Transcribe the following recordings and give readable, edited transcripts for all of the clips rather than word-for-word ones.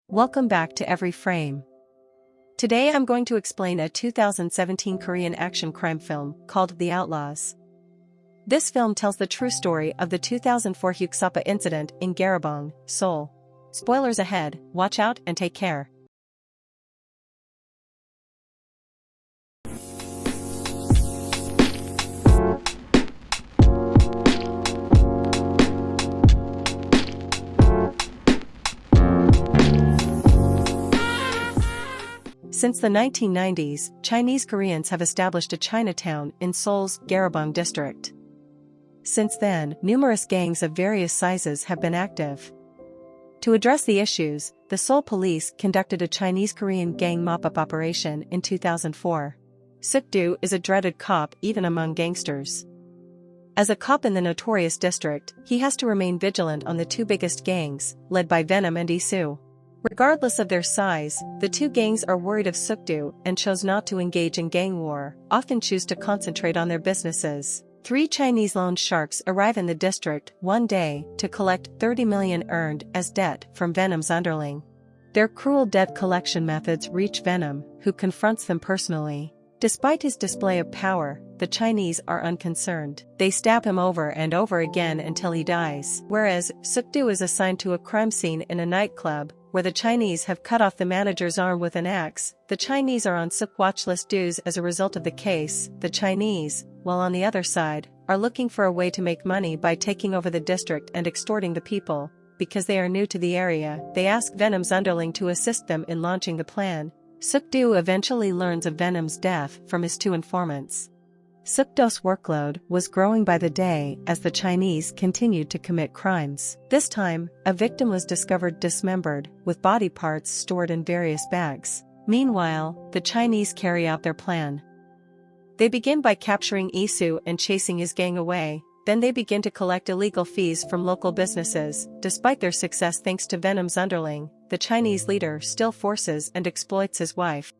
Welcome back to Every Frame. Today I'm going to explain a 2017 Korean action crime film called The Outlaws. This film tells the true story of the 2004 Hyuksapa incident in Garabong, Seoul. Spoilers ahead, watch out and take care. Since the 1990s, Chinese Koreans have established a Chinatown in Seoul's Garabong district. Since then, numerous gangs of various sizes have been active. To address the issues, the Seoul police conducted a Chinese-Korean gang mop-up operation in 2004. Suk-do is a dreaded cop even among gangsters. As a cop in the notorious district, he has to remain vigilant on the two biggest gangs, led by Venom and Isu. Regardless of their size, the two gangs are worried of Suk-do and chose not to engage in gang war, often choose to concentrate on their businesses. 3 Chinese loan sharks arrive in the district one day to collect 30 million earned as debt from Venom's underling. Their cruel debt collection methods reach Venom, who confronts them personally. Despite his display of power, the Chinese are unconcerned. They stab him over and over again until he dies. Whereas, Suk-do is assigned to a crime scene in a nightclub, where the Chinese have cut off the manager's arm with an axe. The Chinese are on Suk watch list dues as a result of the case. The Chinese, while on the other side, are looking for a way to make money by taking over the district and extorting the people. Because they are new to the area, they ask Venom's underling to assist them in launching the plan. Suk-do eventually learns of Venom's death from his 2 informants. Suk-do's workload was growing by the day as the Chinese continued to commit crimes. This time, a victim was discovered dismembered, with body parts stored in various bags. Meanwhile, the Chinese carry out their plan. They begin by capturing Isu and chasing his gang away. Then they begin to collect illegal fees from local businesses. Despite their success thanks to Venom's underling, the Chinese leader still forces and exploits his wife.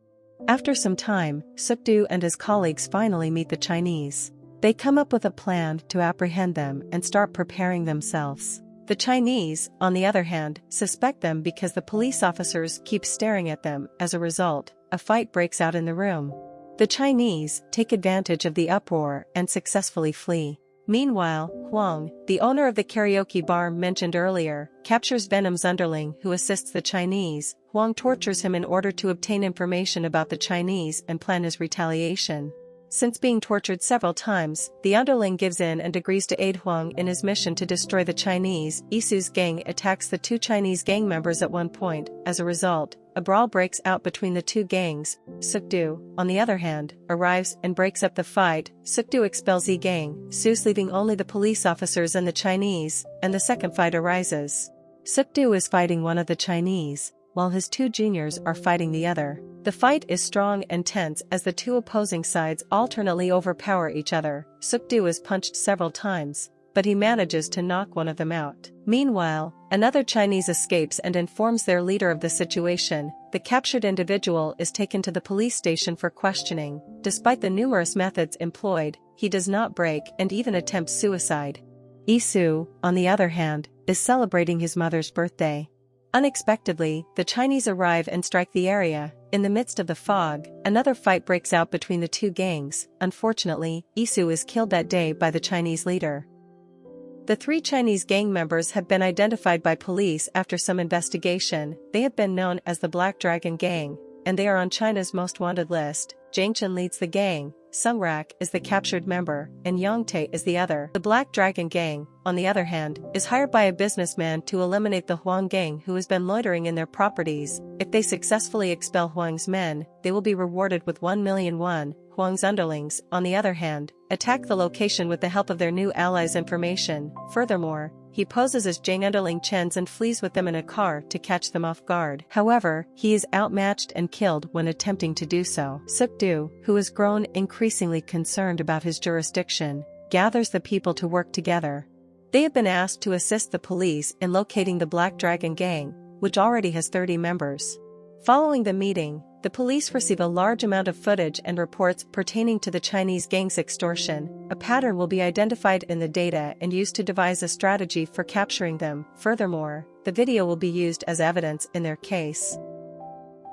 After some time, Suk-do and his colleagues finally meet the Chinese. They come up with a plan to apprehend them and start preparing themselves. The Chinese, on the other hand, suspect them because the police officers keep staring at them. As a result, a fight breaks out in the room. The Chinese take advantage of the uproar and successfully flee. Meanwhile, Huang, the owner of the karaoke bar mentioned earlier, captures Venom's underling who assists the Chinese. Huang tortures him in order to obtain information about the Chinese and plan his retaliation. Since being tortured several times, the underling gives in and agrees to aid Huang in his mission to destroy the Chinese. Isu's gang attacks the 2 Chinese gang members at one point. As a result, a brawl breaks out between the 2 gangs. Suk-do, on the other hand, arrives and breaks up the fight. Suk-do expels the gang, Su's leaving only the police officers and the Chinese, and the second fight arises. Suk-do is fighting one of the Chinese, while his 2 juniors are fighting the other. The fight is strong and tense as the 2 opposing sides alternately overpower each other. Suk-do is punched several times, but he manages to knock one of them out. Meanwhile, another Chinese escapes and informs their leader of the situation. The captured individual is taken to the police station for questioning. Despite the numerous methods employed, he does not break and even attempts suicide. Isu, on the other hand, is celebrating his mother's birthday. Unexpectedly, the Chinese arrive and strike the area. In the midst of the fog, another fight breaks out between the 2 gangs. Unfortunately, Isu is killed that day by the Chinese leader. The 3 Chinese gang members have been identified by police after some investigation. They have been known as the Black Dragon Gang, and they are on China's most wanted list. Jang-chun leads the gang, Sung-rak is the captured member, and Yong-tae is the other. The Black Dragon Gang, on the other hand, is hired by a businessman to eliminate the Huang gang who has been loitering in their properties. If they successfully expel Huang's men, they will be rewarded with 1 million won. Huang's underlings, on the other hand, attack the location with the help of their new allies' information. Furthermore, he poses as Jang underling Chen's and flees with them in a car to catch them off guard. However, he is outmatched and killed when attempting to do so. Suk-do, who has grown increasingly concerned about his jurisdiction, gathers the people to work together. They have been asked to assist the police in locating the Black Dragon Gang, which already has 30 members. Following the meeting, the police receive a large amount of footage and reports pertaining to the Chinese gang's extortion. A pattern will be identified in the data and used to devise a strategy for capturing them. Furthermore, the video will be used as evidence in their case.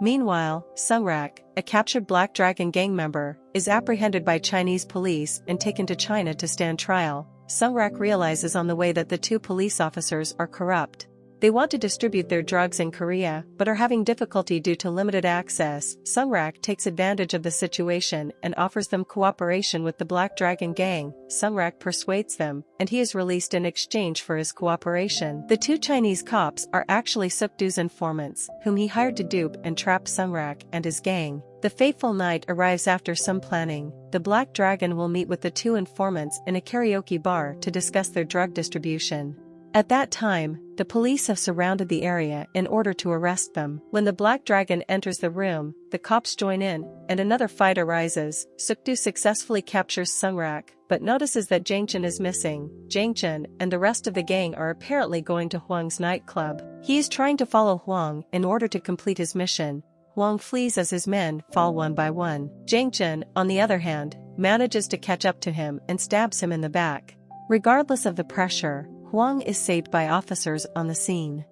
Meanwhile, Sung-rak, a captured Black Dragon gang member, is apprehended by Chinese police and taken to China to stand trial. Sung-rak realizes on the way that the two police officers are corrupt. They want to distribute their drugs in Korea, but are having difficulty due to limited access. Sung-rak takes advantage of the situation and offers them cooperation with the Black Dragon gang. Sung-rak persuades them, and he is released in exchange for his cooperation. The two Chinese cops are actually Suk-doo's informants, whom he hired to dupe and trap Sung-rak and his gang. The fateful night arrives after some planning. The Black Dragon will meet with the two informants in a karaoke bar to discuss their drug distribution. At that time, the police have surrounded the area in order to arrest them. When the Black Dragon enters the room, the cops join in, and another fight arises. Suk-doo successfully captures Sung-rak, but notices that Jang-chun is missing. Jang-chun and the rest of the gang are apparently going to Hwang's nightclub. He is trying to follow Hwang in order to complete his mission. Hwang flees as his men fall one by one. Jang-chun, on the other hand, manages to catch up to him and stabs him in the back. Regardless of the pressure, Hwang is saved by officers on the scene.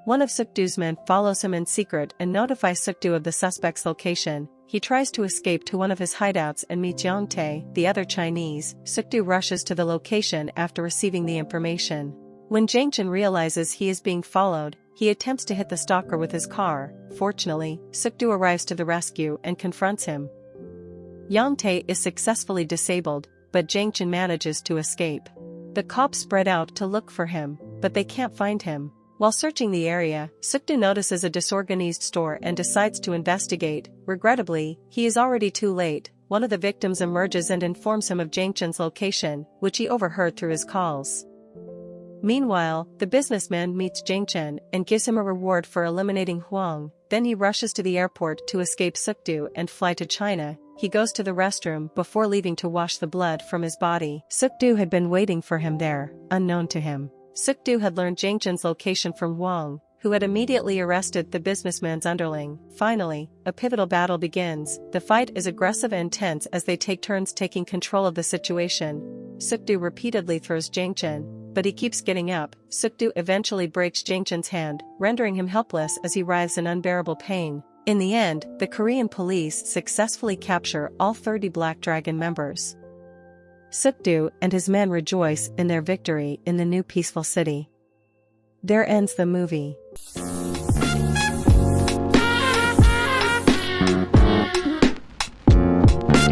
One of Suk-doo's men follows him in secret and notifies Suk-doo of the suspect's location. He tries to escape to one of his hideouts and meets Yang-tae, the other Chinese. Suk-doo rushes to the location after receiving the information. When Jang-chun realizes he is being followed, he attempts to hit the stalker with his car. Fortunately, Suk-doo arrives to the rescue and confronts him. Yang-tae is successfully disabled, but Jang-chun manages to escape. The cops spread out to look for him, but they can't find him. While searching the area, Suk-doo notices a disorganized store and decides to investigate. Regrettably, he is already too late. One of the victims emerges and informs him of Jang-chun's location, which he overheard through his calls. Meanwhile, the businessman meets Jang-chun and gives him a reward for eliminating Hwang. Then he rushes to the airport to escape Suk-doo and fly to China. He goes to the restroom before leaving to wash the blood from his body. Suk-doo had been waiting for him there, unknown to him. Suk-doo had learned Jang-chun's location from Hwang, who had immediately arrested the businessman's underling. Finally, a pivotal battle begins. The fight is aggressive and tense as they take turns taking control of the situation. Suk-doo repeatedly throws Jang-chun, but he keeps getting up. Suk-doo eventually breaks Jang-chun's hand, rendering him helpless as he writhes in unbearable pain. In the end, the Korean police successfully capture all 30 Black Dragon members. Suk-doo and his men rejoice in their victory in the new peaceful city. There ends the movie.